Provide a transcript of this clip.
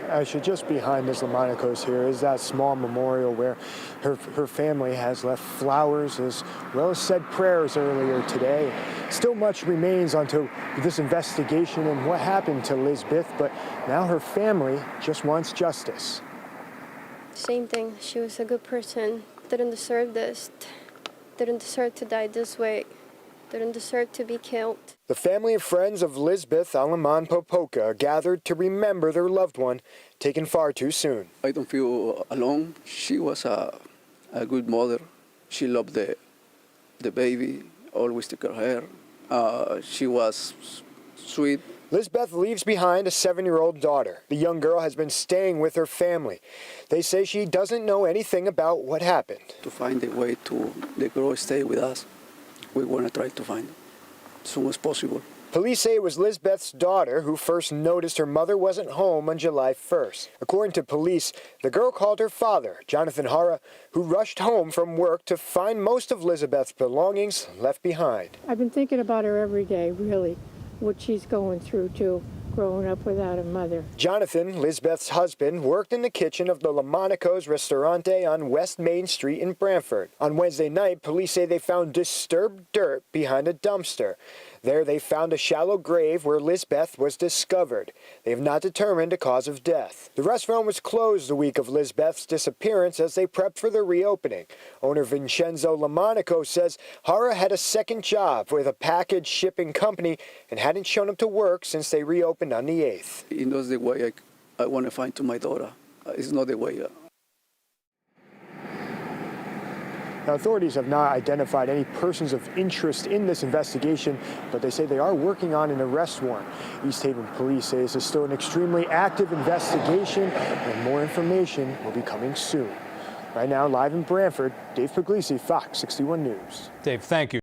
Actually, just behind Ms. LoMonaco's here is that small memorial where her family has left flowers as well as said prayers earlier today. Still much remains onto this investigation and what happened to Lizzbeth, but now her family just wants justice. Same thing. She was a good person. Didn't deserve this. Didn't deserve to die this way. Didn't deserve to be killed. The family and friends of Lizzbeth Aleman-Popoca gathered to remember their loved one taken far too soon. I don't feel alone. She was a good mother. She loved the baby, always took her hair. She was sweet. Lizzbeth leaves behind a 7-year-old daughter. The young girl has been staying with her family. They say she doesn't know anything about what happened. To find a way to the girl stay with us, we want to try to find it as soon as possible. Police say it was Lizzbeth's daughter who first noticed her mother wasn't home on July 1st. According to police, the girl called her father, Jonathan Hara, who rushed home from work to find most of Lizzbeth's belongings left behind. I've been thinking about her every day, really, what she's going through, too, growing up without a mother. Jonathan, Lizzbeth's husband, worked in the kitchen of the LoMonaco's Ristorante on West Main Street in Brantford. On Wednesday night, police say they found disturbed dirt behind a dumpster. There they found a shallow grave where Lizzbeth was discovered. They have not determined a cause of death. The restaurant was closed the week of Lizzbeth's disappearance as they prepped for the reopening. Owner Vincenzo LoMonaco says Hara had a second job with a package shipping company and hadn't shown up to work since they reopened on the 8th. He knows the way I want to find to my daughter. It's not the way. Now, authorities have not identified any persons of interest in this investigation, but they say they are working on an arrest warrant. East Haven police say this is still an extremely active investigation, and more information will be coming soon. Right now, live in Brantford, Dave Puglisi, Fox 61 News. Dave, thank you.